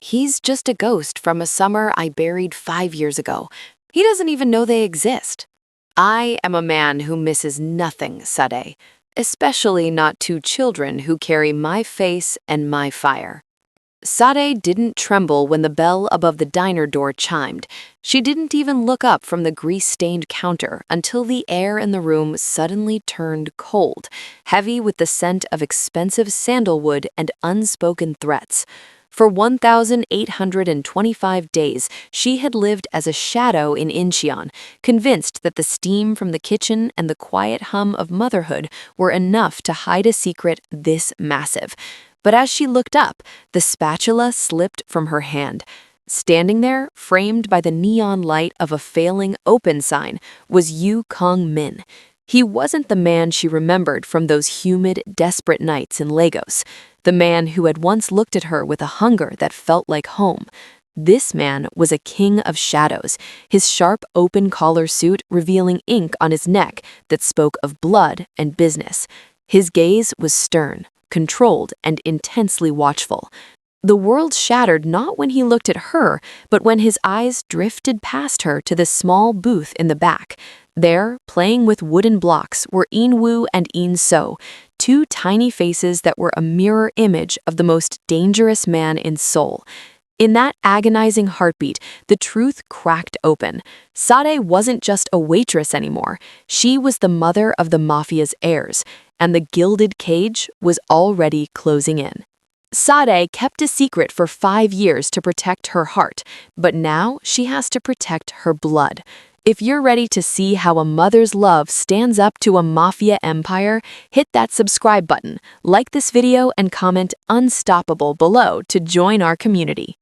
He's just a ghost from a summer I buried 5 years ago. He doesn't even know they exist. I am a man who misses nothing, Sade, especially not two children who carry my face and my fire. Sade didn't tremble when the bell above the diner door chimed. She didn't even look up from the grease-stained counter until the air in the room suddenly turned cold, heavy with the scent of expensive sandalwood and unspoken threats. For 1,825 days, she had lived as a shadow in Incheon, convinced that the steam from the kitchen and the quiet hum of motherhood were enough to hide a secret this massive. But as she looked up, the spatula slipped from her hand. Standing there, framed by the neon light of a failing open sign, was Yu Kong-min. He wasn't the man she remembered from those humid, desperate nights in Lagos, the man who had once looked at her with a hunger that felt like home. This man was a king of shadows, his sharp, open collar suit revealing ink on his neck that spoke of blood and business. His gaze was stern, controlled, and intensely watchful. The world shattered not when he looked at her, but when his eyes drifted past her to the small booth in the back. There, playing with wooden blocks, were In-woo and In-so, two tiny faces that were a mirror image of the most dangerous man in Seoul. In that agonizing heartbeat, the truth cracked open. Sade wasn't just a waitress anymore. She was the mother of the Mafia's heirs, and the gilded cage was already closing in. Sade kept a secret for 5 years to protect her heart, but now she has to protect her blood. If you're ready to see how a mother's love stands up to a mafia empire, hit that subscribe button, like this video, and comment "Unstoppable" below to join our community.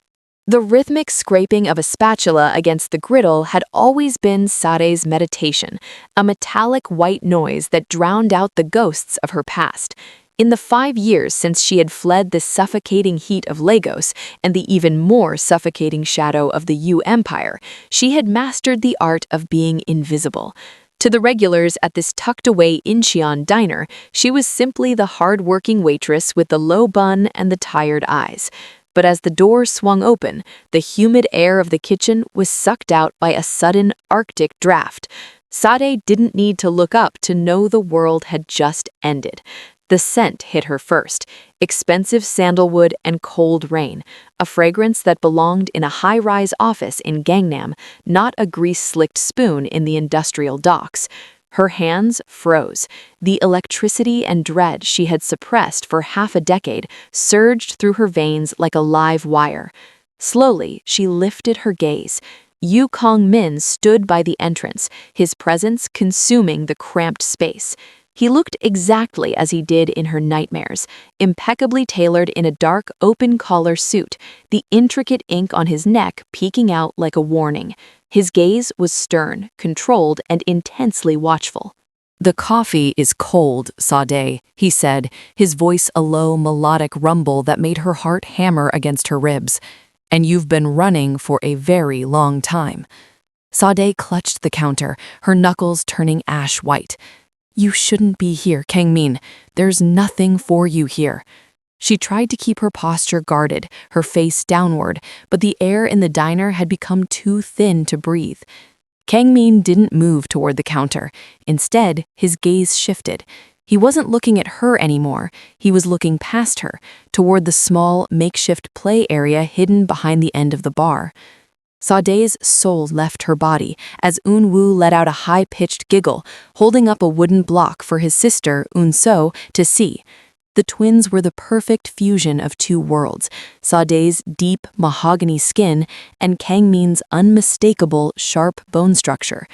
The rhythmic scraping of a spatula against the griddle had always been Sade's meditation, a metallic white noise that drowned out the ghosts of her past. In the 5 years since she had fled the suffocating heat of Lagos and the even more suffocating shadow of the Yu Empire, she had mastered the art of being invisible. To the regulars at this tucked-away Incheon diner, she was simply the hard-working waitress with the low bun and the tired eyes. But as the door swung open, the humid air of the kitchen was sucked out by a sudden Arctic draft. Sade didn't need to look up to know the world had just ended. The scent hit her first, expensive sandalwood and cold rain, a fragrance that belonged in a high-rise office in Gangnam, not a grease-slicked spoon in the industrial docks. Her hands froze. The electricity and dread she had suppressed for half a decade surged through her veins like a live wire. Slowly, she lifted her gaze. Yu Kong-min stood by the entrance, his presence consuming the cramped space. He looked exactly as he did in her nightmares, impeccably tailored in a dark, open-collar suit, the intricate ink on his neck peeking out like a warning. His gaze was stern, controlled, and intensely watchful. "The coffee is cold, Sade," he said, his voice a low, melodic rumble that made her heart hammer against her ribs. "And you've been running for a very long time." Sade clutched the counter, her knuckles turning ash white. "You shouldn't be here, Kang-min. There's nothing for you here." She tried to keep her posture guarded, her face downward, but the air in the diner had become too thin to breathe. Kang-min didn't move toward the counter. Instead, his gaze shifted. He wasn't looking at her anymore. He was looking past her, toward the small, makeshift play area hidden behind the end of the bar. Sade's soul left her body as In-woo let out a high-pitched giggle, holding up a wooden block for his sister, In-so, to see. The twins were the perfect fusion of two worlds, Sade's deep mahogany skin and Kang-min's unmistakable sharp bone structure.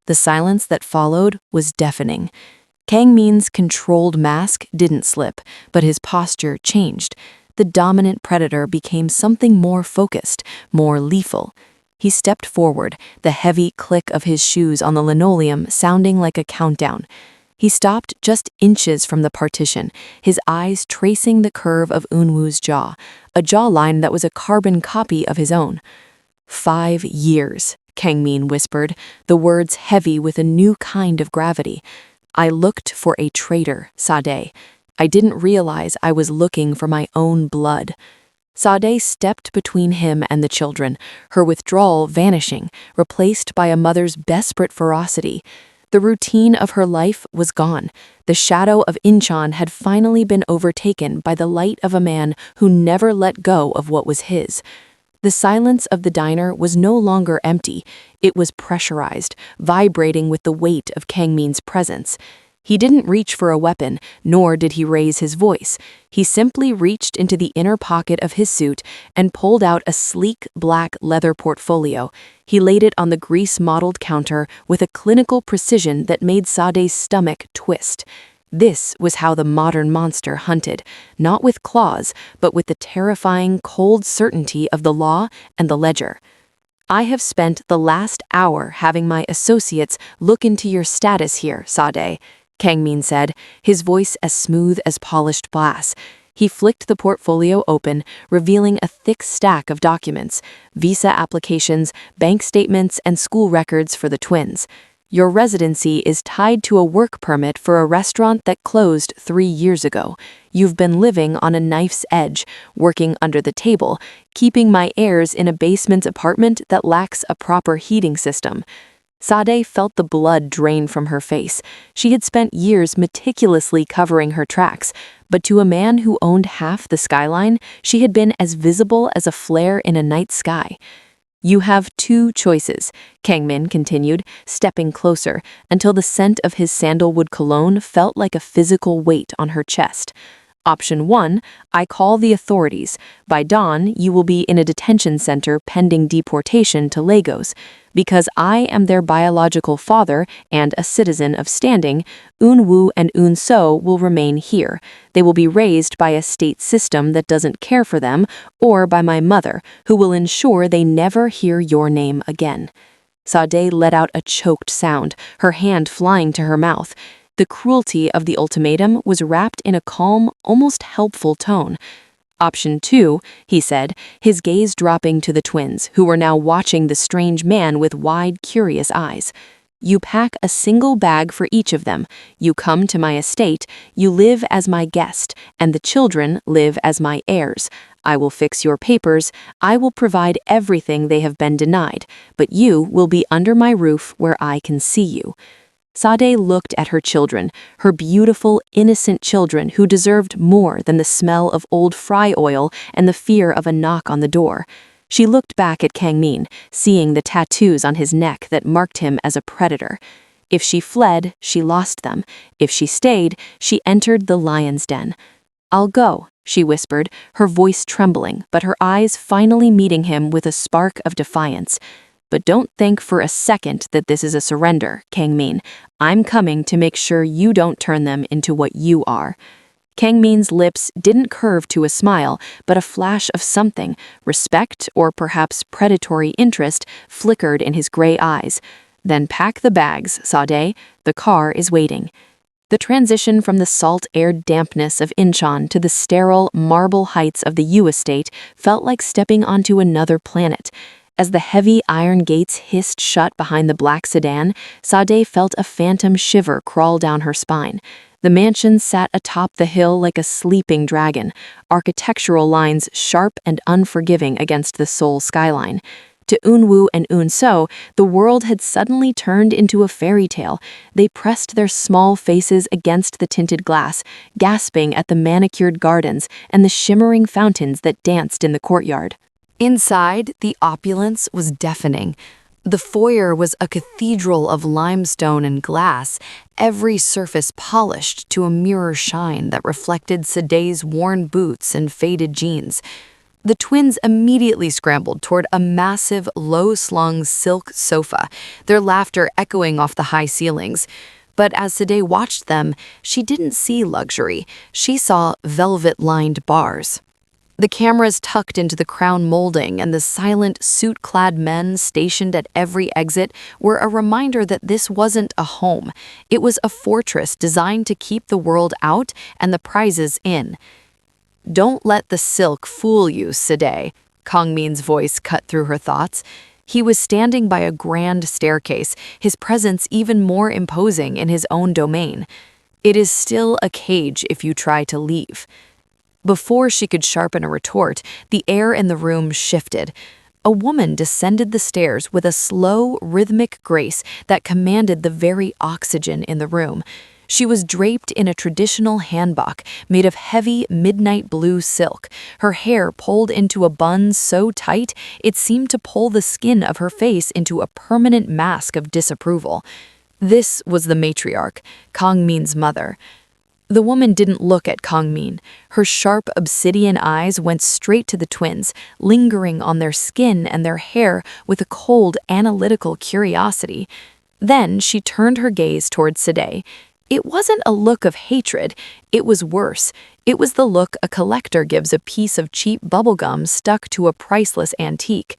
The silence that followed was deafening. Kang-min's controlled mask didn't slip, but his posture changed. The dominant predator became something more focused, more lethal. He stepped forward, the heavy click of his shoes on the linoleum sounding like a countdown. He stopped just inches from the partition, his eyes tracing the curve of In-woo's jaw, a jawline that was a carbon copy of his own. 5 years, Kang-min whispered, the words heavy with a new kind of gravity. "I looked for a traitor, Sade. I didn't realize I was looking for my own blood." Sade stepped between him and the children, her withdrawal vanishing, replaced by a mother's desperate ferocity. The routine of her life was gone. The shadow of Incheon had finally been overtaken by the light of a man who never let go of what was his. The silence of the diner was no longer empty. It was pressurized, vibrating with the weight of Kangmin's presence. He didn't reach for a weapon, nor did he raise his voice. He simply reached into the inner pocket of his suit and pulled out a sleek black leather portfolio. He laid it on the grease-mottled counter with a clinical precision that made Sade's stomach twist. This was how the modern monster hunted, not with claws, but with the terrifying, cold certainty of the law and the ledger. I have spent the last hour having my associates look into your status here, Sade, Kangmin said, his voice as smooth as polished glass. He flicked the portfolio open, revealing a thick stack of documents, visa applications, bank statements, and school records for the twins. Your residency is tied to a work permit for a restaurant that closed 3 years ago. You've been living on a knife's edge, working under the table, keeping my heirs in a basement apartment that lacks a proper heating system. Sade felt the blood drain from her face. She had spent years meticulously covering her tracks, but to a man who owned half the skyline, she had been as visible as a flare in a night sky. You have 2 choices, Kangmin continued, stepping closer until the scent of his sandalwood cologne felt like a physical weight on her chest. Option 1, I call the authorities. By dawn, you will be in a detention center pending deportation to Lagos. Because I am their biological father and a citizen of standing, Eun-woo and Eun-so will remain here. They will be raised by a state system that doesn't care for them, or by my mother, who will ensure they never hear your name again. Sade let out a choked sound, her hand flying to her mouth. The cruelty of the ultimatum was wrapped in a calm, almost helpful tone. Option 2, he said, his gaze dropping to the twins, who were now watching the strange man with wide, curious eyes. You pack a single bag for each of them. You come to my estate, you live as my guest, and the children live as my heirs. I will fix your papers, I will provide everything they have been denied, but you will be under my roof where I can see you. Sade looked at her children, her beautiful, innocent children who deserved more than the smell of old fry oil and the fear of a knock on the door. She looked back at Kangmin, seeing the tattoos on his neck that marked him as a predator. If she fled, she lost them. If she stayed, she entered the lion's den. I'll go, she whispered, her voice trembling, but her eyes finally meeting him with a spark of defiance. But don't think for a second that this is a surrender, Kangmin. I'm coming to make sure you don't turn them into what you are. Kangmin's lips didn't curve to a smile, but a flash of something, respect or perhaps predatory interest, flickered in his gray eyes. Then pack the bags, Sade. The car is waiting. The transition from the salt-aired dampness of Incheon to the sterile marble heights of the U estate felt like stepping onto another planet. As the heavy iron gates hissed shut behind the black sedan, Sade felt a phantom shiver crawl down her spine. The mansion sat atop the hill like a sleeping dragon, architectural lines sharp and unforgiving against the Seoul skyline. To Eun-woo and Eun-so, the world had suddenly turned into a fairy tale. They pressed their small faces against the tinted glass, gasping at the manicured gardens and the shimmering fountains that danced in the courtyard. Inside, the opulence was deafening. The foyer was a cathedral of limestone and glass, every surface polished to a mirror shine that reflected Sade's worn boots and faded jeans. The twins immediately scrambled toward a massive, low-slung silk sofa, their laughter echoing off the high ceilings. But as Sade watched them, she didn't see luxury. She saw velvet-lined bars. The cameras tucked into the crown molding and the silent, suit-clad men stationed at every exit were a reminder that this wasn't a home. It was a fortress designed to keep the world out and the prizes in. Don't let the silk fool you, Sade, Kangmin's voice cut through her thoughts. He was standing by a grand staircase, his presence even more imposing in his own domain. It is still a cage if you try to leave. Before she could sharpen a retort, the air in the room shifted. A woman descended the stairs with a slow, rhythmic grace that commanded the very oxygen in the room. She was draped in a traditional hanbok made of heavy midnight blue silk, her hair pulled into a bun so tight it seemed to pull the skin of her face into a permanent mask of disapproval. This was the matriarch, Kang Min's mother. The woman didn't look at Kang Min. Her sharp obsidian eyes went straight to the twins, lingering on their skin and their hair with a cold, analytical curiosity. Then she turned her gaze toward Sade. It wasn't a look of hatred, it was worse. It was the look a collector gives a piece of cheap bubblegum stuck to a priceless antique.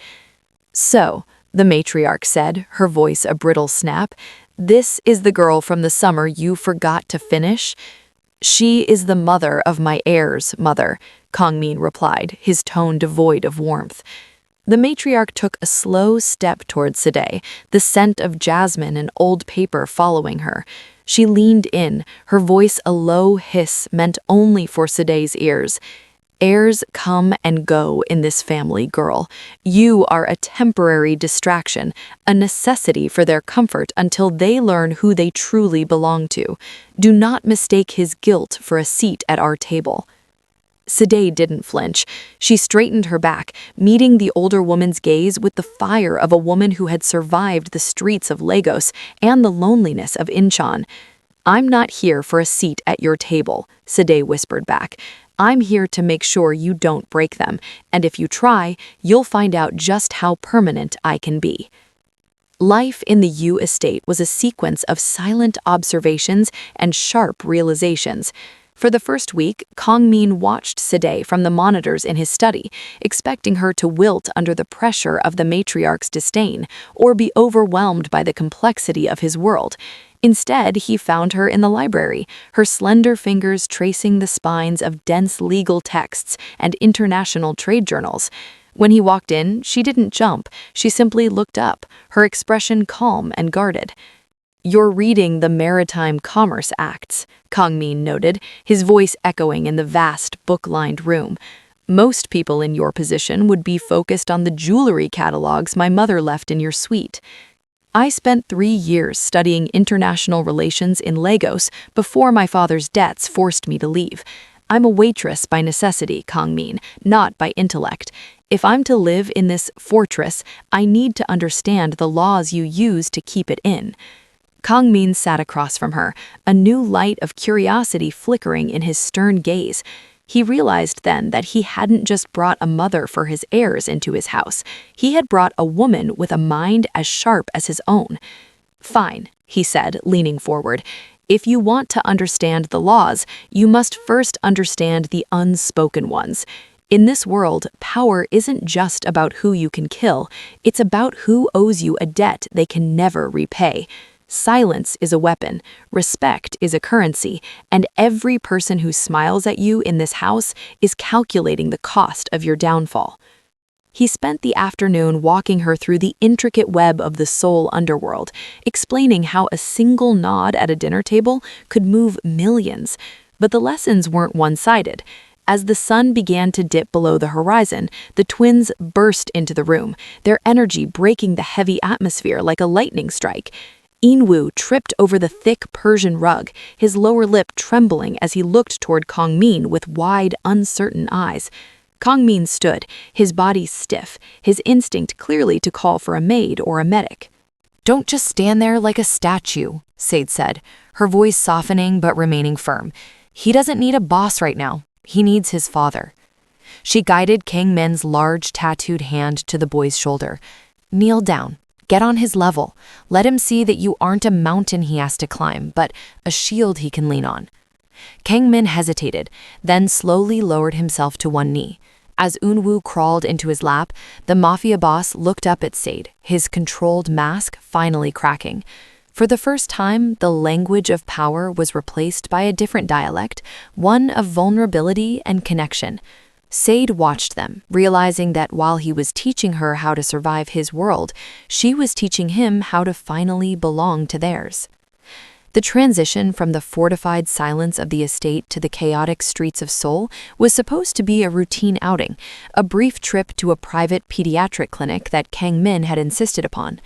"So," the matriarch said, her voice a brittle snap, "this is the girl from the summer you forgot to finish?" "She is the mother of my heirs, mother," Kang Min replied, his tone devoid of warmth. The matriarch took a slow step toward Sade, the scent of jasmine and old paper following her. She leaned in, her voice a low hiss meant only for Sade's ears. "Heirs come and go in this family, girl. You are a temporary distraction, a necessity for their comfort until they learn who they truly belong to. Do not mistake his guilt for a seat at our table." Sade didn't flinch. She straightened her back, meeting the older woman's gaze with the fire of a woman who had survived the streets of Lagos and the loneliness of Incheon. "I'm not here for a seat at your table," Sade whispered back. "I'm here to make sure you don't break them, and if you try, you'll find out just how permanent I can be." Life in the Yu estate was a sequence of silent observations and sharp realizations. For the first week, Kang Min watched Sade from the monitors in his study, expecting her to wilt under the pressure of the matriarch's disdain or be overwhelmed by the complexity of his world. Instead, he found her in the library, her slender fingers tracing the spines of dense legal texts and international trade journals. When he walked in, she didn't jump, she simply looked up, her expression calm and guarded. "You're reading the Maritime Commerce Acts," Kang Min noted, his voice echoing in the vast, book-lined room. "Most people in your position would be focused on the jewelry catalogs my mother left in your suite." "I spent 3 years studying international relations in Lagos before my father's debts forced me to leave. I'm a waitress by necessity, Kang Min, not by intellect. If I'm to live in this fortress, I need to understand the laws you use to keep it in." Kang Min sat across from her, a new light of curiosity flickering in his stern gaze. He realized then that he hadn't just brought a mother for his heirs into his house. He had brought a woman with a mind as sharp as his own. "Fine," he said, leaning forward. "If you want to understand the laws, you must first understand the unspoken ones. In this world, power isn't just about who you can kill, it's about who owes you a debt they can never repay. Silence is a weapon, respect is a currency, and every person who smiles at you in this house is calculating the cost of your downfall." He spent the afternoon walking her through the intricate web of the Seoul underworld, explaining how a single nod at a dinner table could move millions. But the lessons weren't one-sided. As the sun began to dip below the horizon, the twins burst into the room, their energy breaking the heavy atmosphere like a lightning strike. Inwoo tripped over the thick Persian rug, his lower lip trembling as he looked toward Kang Min with wide, uncertain eyes. Kang Min stood, his body stiff, his instinct clearly to call for a maid or a medic. "Don't just stand there like a statue," Sade said, her voice softening but remaining firm. "He doesn't need a boss right now. He needs his father." She guided Kang Min's large tattooed hand to the boy's shoulder. "Kneel down. Get on his level. Let him see that you aren't a mountain he has to climb, but a shield he can lean on." Kang Min hesitated, then slowly lowered himself to one knee. As Eunwoo crawled into his lap, the Mafia boss looked up at Sade, his controlled mask finally cracking. For the first time, the language of power was replaced by a different dialect, one of vulnerability and connection. Sade watched them, realizing that while he was teaching her how to survive his world, she was teaching him how to finally belong to theirs. The transition from the fortified silence of the estate to the chaotic streets of Seoul was supposed to be a routine outing, a brief trip to a private pediatric clinic that Kang Min had insisted upon.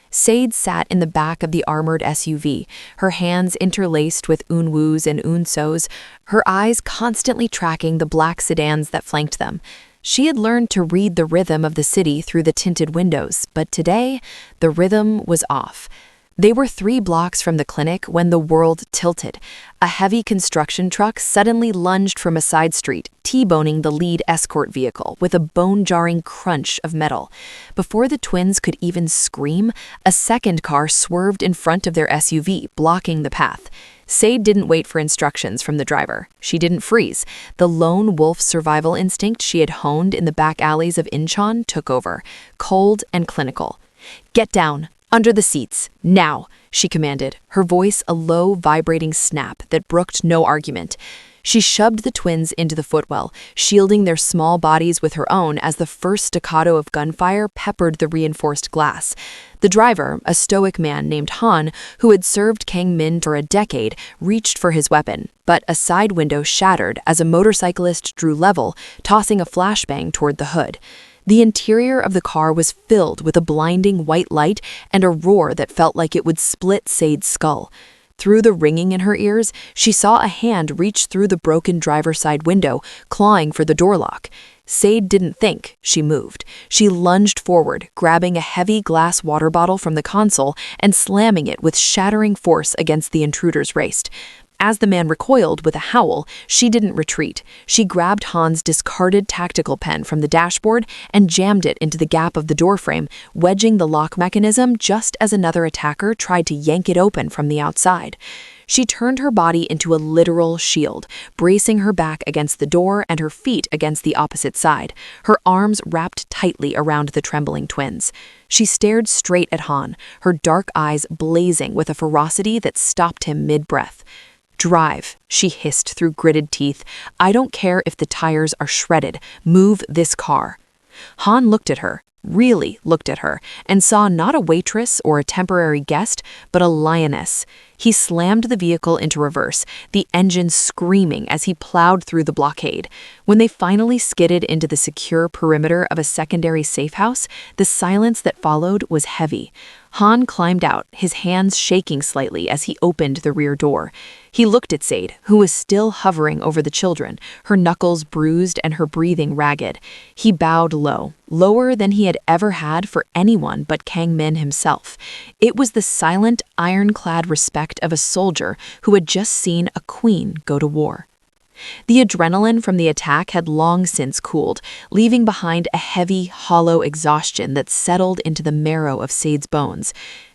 Sade sat in the back of the armored SUV, her hands interlaced with Eunwoo's and Eunso's, her eyes constantly tracking the black sedans that flanked them. She had learned to read the rhythm of the city through the tinted windows, but today, the rhythm was off. They were 3 blocks from the clinic when the world tilted. A heavy construction truck suddenly lunged from a side street, T-boning the lead escort vehicle with a bone-jarring crunch of metal. Before the twins could even scream, a second car swerved in front of their SUV, blocking the path. Sade didn't wait for instructions from the driver. She didn't freeze. The lone wolf survival instinct she had honed in the back alleys of Incheon took over, cold and clinical. "Get down. Under the seats. Now," she commanded, her voice a low, vibrating snap that brooked no argument. She shoved the twins into the footwell, shielding their small bodies with her own as the first staccato of gunfire peppered the reinforced glass. The driver, a stoic man named Han, who had served Kang Min for a decade, reached for his weapon, but a side window shattered as a motorcyclist drew level, tossing a flashbang toward the hood. The interior of the car was filled with a blinding white light and a roar that felt like it would split Sade's skull. Through the ringing in her ears, she saw a hand reach through the broken driver's side window, clawing for the door lock. Sade didn't think, she moved. She lunged forward, grabbing a heavy glass water bottle from the console and slamming it with shattering force against the intruder's wrist. As the man recoiled with a howl, she didn't retreat. She grabbed Han's discarded tactical pen from the dashboard and jammed it into the gap of the doorframe, wedging the lock mechanism just as another attacker tried to yank it open from the outside. She turned her body into a literal shield, bracing her back against the door and her feet against the opposite side, her arms wrapped tightly around the trembling twins. She stared straight at Han, her dark eyes blazing with a ferocity that stopped him mid-breath. "Drive," she hissed through gritted teeth. "I don't care if the tires are shredded. Move this car." Han looked at her, really looked at her, and saw not a waitress or a temporary guest, but a lioness. He slammed the vehicle into reverse, the engine screaming as he plowed through the blockade. When they finally skidded into the secure perimeter of a secondary safe house, the silence that followed was heavy. Han climbed out, his hands shaking slightly as he opened the rear door. He looked at Sade, who was still hovering over the children, her knuckles bruised and her breathing ragged. He bowed low, lower than he had ever had for anyone but Kang Min himself. It was the silent, ironclad respect of a soldier who had just seen a queen go to war. The adrenaline from the attack had long since cooled, leaving behind a heavy, hollow exhaustion that settled into the marrow of Sade's bones.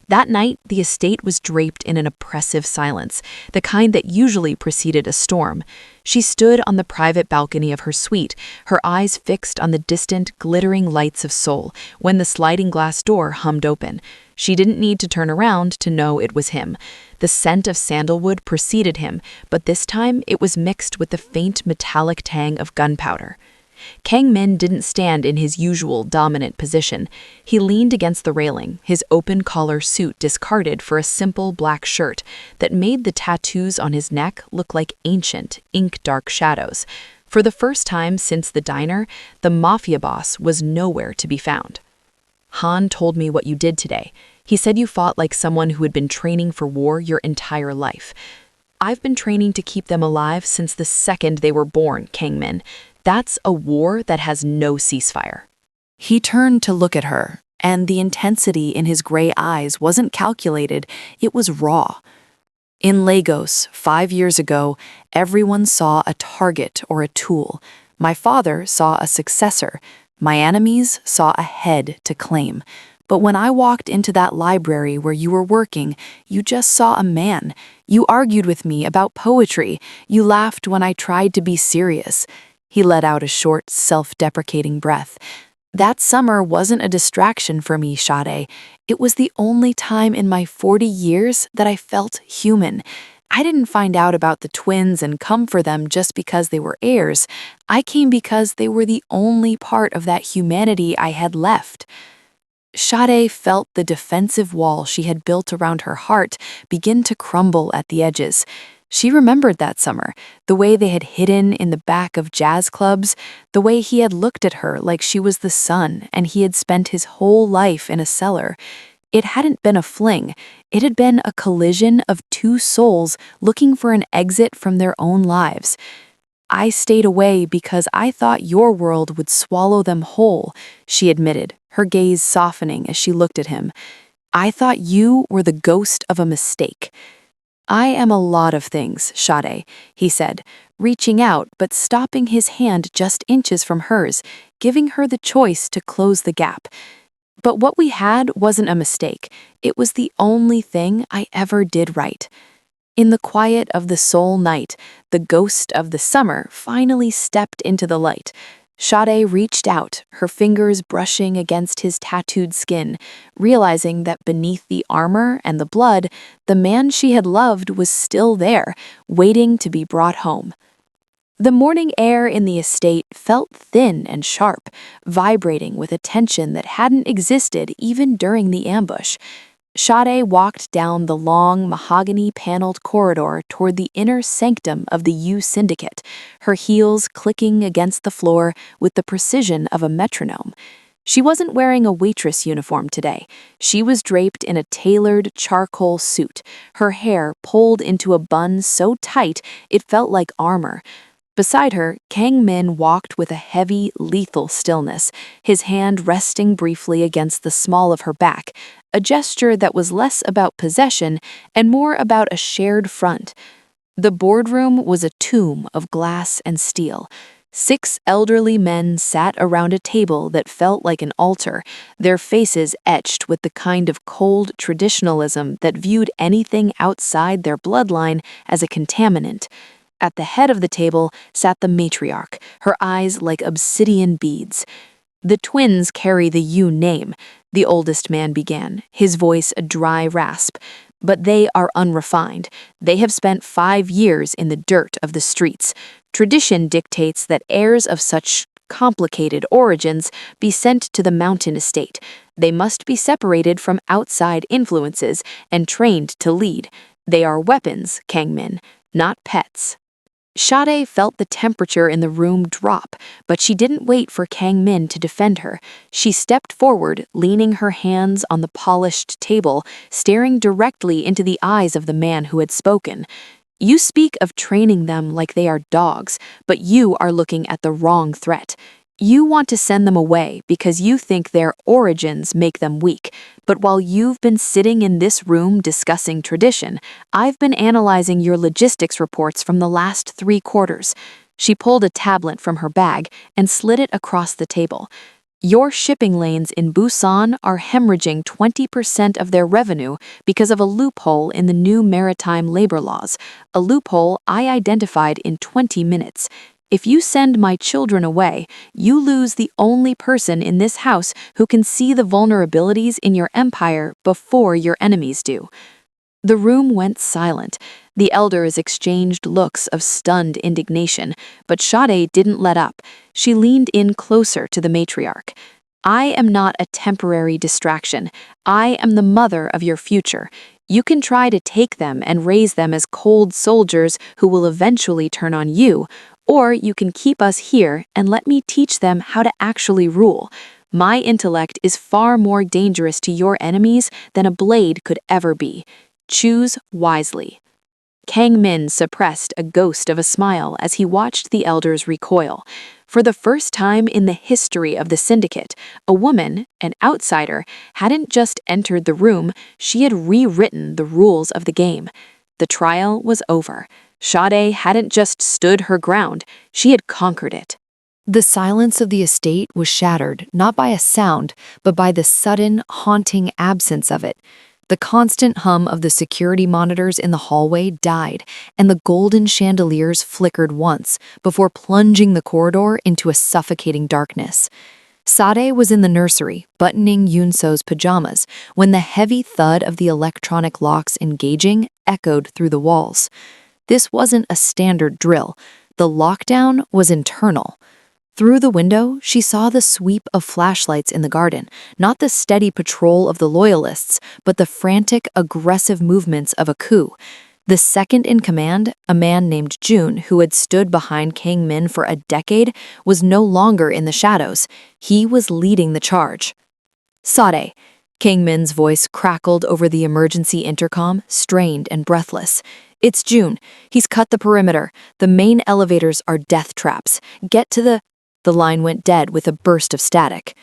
That night, the estate was draped in an oppressive silence, the kind that usually preceded a storm. She stood on the private balcony of her suite, her eyes fixed on the distant, glittering lights of Seoul, when the sliding glass door hummed open. She didn't need to turn around to know it was him. The scent of sandalwood preceded him, but this time it was mixed with the faint metallic tang of gunpowder. Kang Min didn't stand in his usual dominant position. He leaned against the railing, his open-collar suit discarded for a simple black shirt that made the tattoos on his neck look like ancient, ink-dark shadows. For the first time since the diner, the Mafia boss was nowhere to be found. "Han told me what you did today. He said you fought like someone who had been training for war your entire life. I've been training to keep them alive since the second they were born, Kang Min. That's a war that has no ceasefire." He turned to look at her, and the intensity in his gray eyes wasn't calculated, it was raw. "In Lagos, 5 years ago, everyone saw a target or a tool. My father saw a successor. My enemies saw a head to claim. But when I walked into that library where you were working, you just saw a man. You argued with me about poetry. You laughed when I tried to be serious." He let out a short, self-deprecating breath. "That summer wasn't a distraction for me, Sade. It was the only time in my 40 years that I felt human. I didn't find out about the twins and come for them just because they were heirs. I came because they were the only part of that humanity I had left." Sade felt the defensive wall she had built around her heart begin to crumble at the edges. She remembered that summer, the way they had hidden in the back of jazz clubs, the way he had looked at her like she was the sun and he had spent his whole life in a cellar. It hadn't been a fling, it had been a collision of two souls looking for an exit from their own lives. "I stayed away because I thought your world would swallow them whole," she admitted, her gaze softening as she looked at him. "I thought you were the ghost of a mistake." "I am a lot of things, Sade," he said, reaching out but stopping his hand just inches from hers, giving her the choice to close the gap. "But what we had wasn't a mistake. It was the only thing I ever did right." In the quiet of the soul night, the ghost of the summer finally stepped into the light. Sade reached out, her fingers brushing against his tattooed skin, realizing that beneath the armor and the blood, the man she had loved was still there, waiting to be brought home. The morning air in the estate felt thin and sharp, vibrating with a tension that hadn't existed even during the ambush. Sade walked down the long, mahogany-paneled corridor toward the inner sanctum of the U Syndicate, her heels clicking against the floor with the precision of a metronome. She wasn't wearing a waitress uniform today. She was draped in a tailored charcoal suit, her hair pulled into a bun so tight it felt like armor. Beside her, Kang Min walked with a heavy, lethal stillness, his hand resting briefly against the small of her back, a gesture that was less about possession and more about a shared front. The boardroom was a tomb of glass and steel. 6 elderly men sat around a table that felt like an altar, their faces etched with the kind of cold traditionalism that viewed anything outside their bloodline as a contaminant. At the head of the table sat the matriarch, her eyes like obsidian beads. "The twins carry the U name," the oldest man began, his voice a dry rasp. "But they are unrefined. They have spent 5 years in the dirt of the streets. Tradition dictates that heirs of such complicated origins be sent to the mountain estate. They must be separated from outside influences and trained to lead. They are weapons, Kang Min, not pets." Sade felt the temperature in the room drop, but she didn't wait for Kang Min to defend her. She stepped forward, leaning her hands on the polished table, staring directly into the eyes of the man who had spoken. "You speak of training them like they are dogs, but you are looking at the wrong threat. You want to send them away because you think their origins make them weak. But while you've been sitting in this room discussing tradition, I've been analyzing your logistics reports from the last 3 quarters. She pulled a tablet from her bag and slid it across the table. "Your shipping lanes in Busan are hemorrhaging 20% of their revenue because of a loophole in the new maritime labor laws, a loophole I identified in 20 minutes. If you send my children away, you lose the only person in this house who can see the vulnerabilities in your empire before your enemies do." The room went silent. The elders exchanged looks of stunned indignation, but Sade didn't let up. She leaned in closer to the matriarch. "I am not a temporary distraction. I am the mother of your future. You can try to take them and raise them as cold soldiers who will eventually turn on you, or you can keep us here and let me teach them how to actually rule. My intellect is far more dangerous to your enemies than a blade could ever be. Choose wisely." Kang Min suppressed a ghost of a smile as he watched the elders recoil. For the first time in the history of the syndicate, a woman, an outsider, hadn't just entered the room, she had rewritten the rules of the game. The trial was over. Sade hadn't just stood her ground, she had conquered it. The silence of the estate was shattered, not by a sound, but by the sudden, haunting absence of it. The constant hum of the security monitors in the hallway died, and the golden chandeliers flickered once before plunging the corridor into a suffocating darkness. Sade was in the nursery, buttoning Yunso's pajamas, when the heavy thud of the electronic locks engaging echoed through the walls. This wasn't a standard drill. The lockdown was internal. Through the window, she saw the sweep of flashlights in the garden, not the steady patrol of the loyalists, but the frantic, aggressive movements of a coup. The second in command, a man named Jun, who had stood behind Kang Min for a decade, was no longer in the shadows. He was leading the charge. "Sade." Kang Min's voice crackled over the emergency intercom, strained and breathless. "It's Jun. He's cut the perimeter. The main elevators are death traps. Get to the..." The line went dead with a burst of static.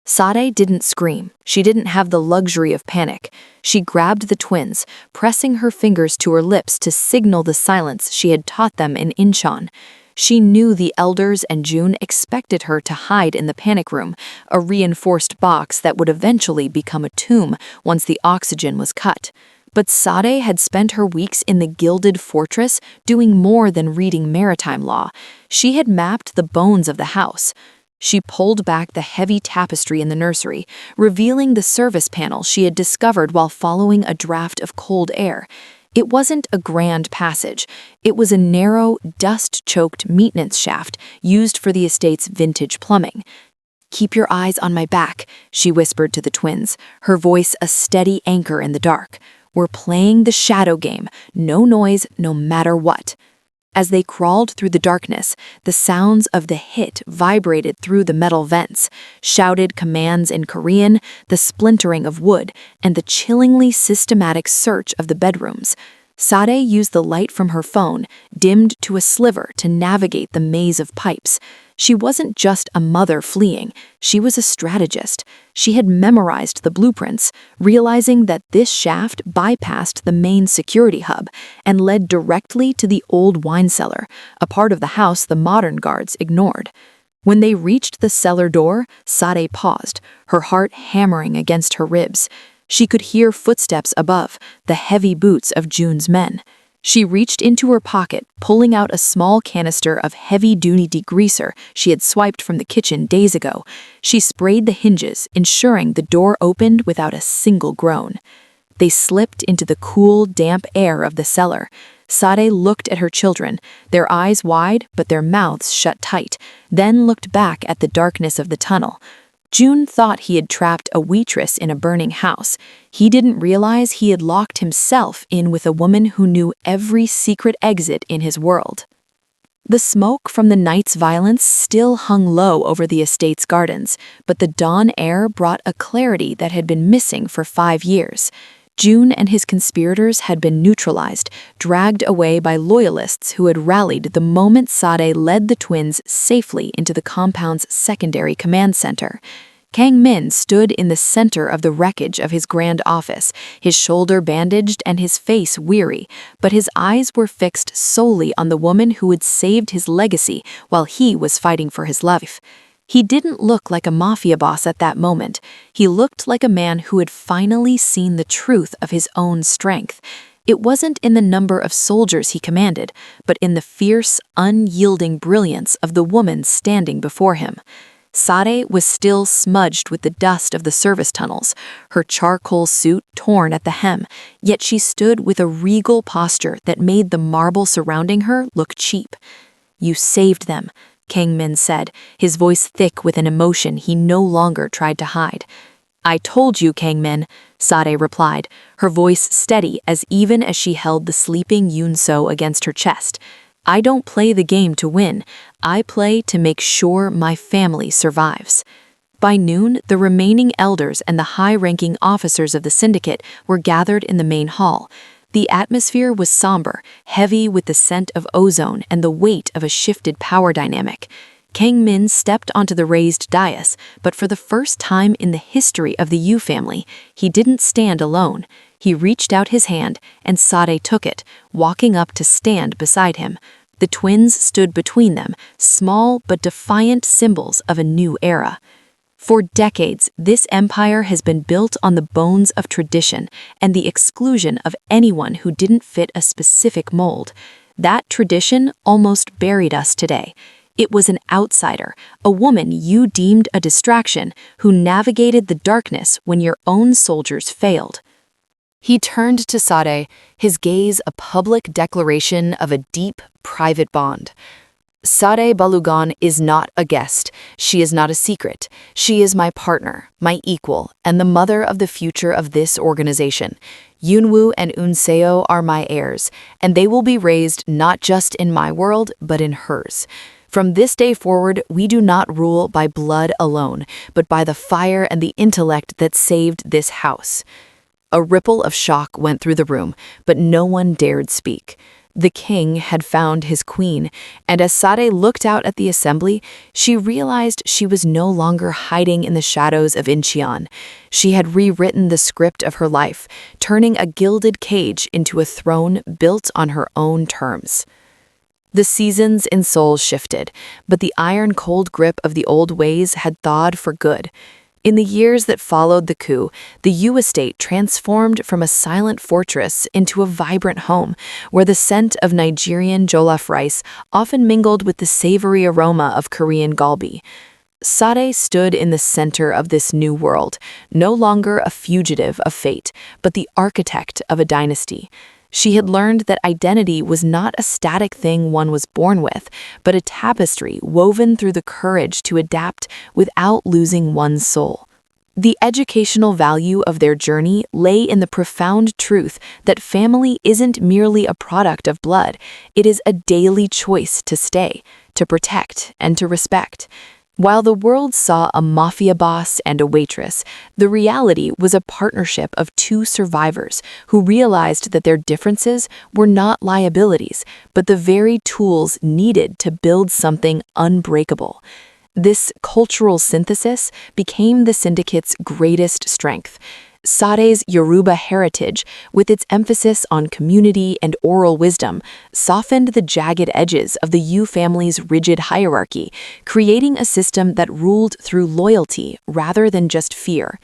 Sade didn't scream. She didn't have the luxury of panic. She grabbed the twins, pressing her fingers to her lips to signal the silence she had taught them in Incheon. She knew the elders and June expected her to hide in the panic room, a reinforced box that would eventually become a tomb once the oxygen was cut. But Sade had spent her weeks in the gilded fortress doing more than reading maritime law. She had mapped the bones of the house. She pulled back the heavy tapestry in the nursery, revealing the service panel she had discovered while following a draft of cold air. It wasn't a grand passage. It was a narrow, dust-choked maintenance shaft used for the estate's vintage plumbing. "Keep your eyes on my back," she whispered to the twins, her voice a steady anchor in the dark. "We're playing the shadow game, no noise, no matter what." As they crawled through the darkness, the sounds of the hit vibrated through the metal vents, shouted commands in Korean, the splintering of wood, and the chillingly systematic search of the bedrooms. Sade used the light from her phone, dimmed to a sliver, to navigate the maze of pipes. She wasn't just a mother fleeing, she was a strategist. She had memorized the blueprints, realizing that this shaft bypassed the main security hub and led directly to the old wine cellar, a part of the house the modern guards ignored. When they reached the cellar door, Sade paused, her heart hammering against her ribs. She could hear footsteps above, the heavy boots of Jun's men. She reached into her pocket, pulling out a small canister of heavy-duty degreaser she had swiped from the kitchen days ago. She sprayed the hinges, ensuring the door opened without a single groan. They slipped into the cool, damp air of the cellar. Sade looked at her children, their eyes wide but their mouths shut tight, then looked back at the darkness of the tunnel. Jun thought he had trapped a waitress in a burning house. He didn't realize he had locked himself in with a woman who knew every secret exit in his world. The smoke from the night's violence still hung low over the estate's gardens, but the dawn air brought a clarity that had been missing for 5 years. Jun and his conspirators had been neutralized, dragged away by loyalists who had rallied the moment Sade led the twins safely into the compound's secondary command center. Kang Min stood in the center of the wreckage of his grand office, his shoulder bandaged and his face weary, but his eyes were fixed solely on the woman who had saved his legacy while he was fighting for his life. He didn't look like a mafia boss at that moment. He looked like a man who had finally seen the truth of his own strength. It wasn't in the number of soldiers he commanded, but in the fierce, unyielding brilliance of the woman standing before him. Sade was still smudged with the dust of the service tunnels, her charcoal suit torn at the hem, yet she stood with a regal posture that made the marble surrounding her look cheap. "You saved them," Kang Min said, his voice thick with an emotion he no longer tried to hide. "I told you, Kang Min," Sade replied, her voice steady even as she held the sleeping Yoon-so against her chest. "I don't play the game to win. I play to make sure my family survives." By noon, the remaining elders and the high-ranking officers of the syndicate were gathered in the main hall. The atmosphere was somber, heavy with the scent of ozone and the weight of a shifted power dynamic. Kang Min stepped onto the raised dais, but for the first time in the history of the Yu family, he didn't stand alone. He reached out his hand, and Sade took it, walking up to stand beside him. The twins stood between them, small but defiant symbols of a new era. For decades, this empire has been built on the bones of tradition and the exclusion of anyone who didn't fit a specific mold. That tradition almost buried us today. It was an outsider, a woman you deemed a distraction, who navigated the darkness when your own soldiers failed. He turned to Sade, his gaze a public declaration of a deep, private bond. Sade Balugan is not a guest. She is not a secret. She is my partner, my equal, and the mother of the future of this organization. Yunwoo and Unseo are my heirs, and they will be raised not just in my world, but in hers. From this day forward, we do not rule by blood alone, but by the fire and the intellect that saved this house. A ripple of shock went through the room, but no one dared speak. The king had found his queen, and as Sade looked out at the assembly, she realized she was no longer hiding in the shadows of Incheon. She had rewritten the script of her life, turning a gilded cage into a throne built on her own terms. The seasons in Seoul shifted, but the iron-cold grip of the old ways had thawed for good. In the years that followed the coup, the Yu estate transformed from a silent fortress into a vibrant home, where the scent of Nigerian jollof rice often mingled with the savory aroma of Korean galbi. Sade stood in the center of this new world, no longer a fugitive of fate, but the architect of a dynasty. She had learned that identity was not a static thing one was born with, but a tapestry woven through the courage to adapt without losing one's soul. The educational value of their journey lay in the profound truth that family isn't merely a product of blood, it is a daily choice to stay, to protect, and to respect. While the world saw a mafia boss and a waitress, the reality was a partnership of two survivors who realized that their differences were not liabilities, but the very tools needed to build something unbreakable. This cultural synthesis became the syndicate's greatest strength. Sade's Yoruba heritage, with its emphasis on community and oral wisdom, softened the jagged edges of the Yu family's rigid hierarchy, creating a system that ruled through loyalty rather than just fear.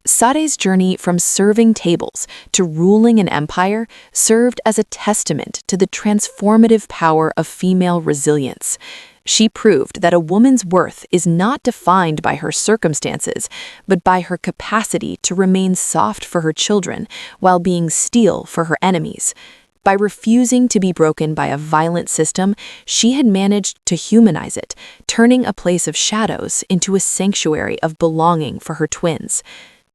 Sade's journey from serving tables to ruling an empire served as a testament to the transformative power of female resilience. She proved that a woman's worth is not defined by her circumstances, but by her capacity to remain soft for her children while being steel for her enemies. By refusing to be broken by a violent system, she had managed to humanize it, turning a place of shadows into a sanctuary of belonging for her twins.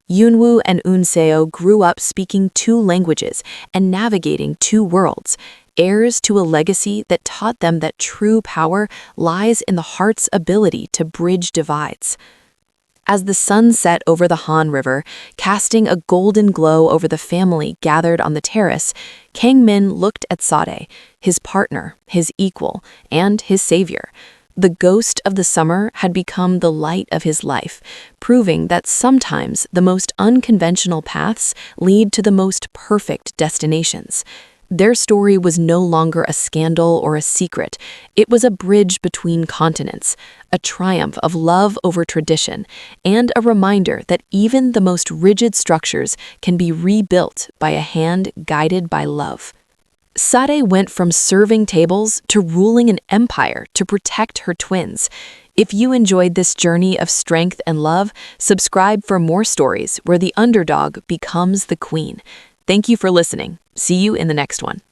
Yunwoo and Unseo grew up speaking two languages and navigating two worlds, heirs to a legacy that taught them that true power lies in the heart's ability to bridge divides. As the sun set over the Han River, casting a golden glow over the family gathered on the terrace, Kang Min looked at Sade, his partner, his equal, and his savior. The ghost of the summer had become the light of his life, proving that sometimes the most unconventional paths lead to the most perfect destinations. Their story was no longer a scandal or a secret. It was a bridge between continents, a triumph of love over tradition, and a reminder that even the most rigid structures can be rebuilt by a hand guided by love. Sade went from serving tables to ruling an empire to protect her twins. If you enjoyed this journey of strength and love, subscribe for more stories where the underdog becomes the queen. Thank you for listening. See you in the next one.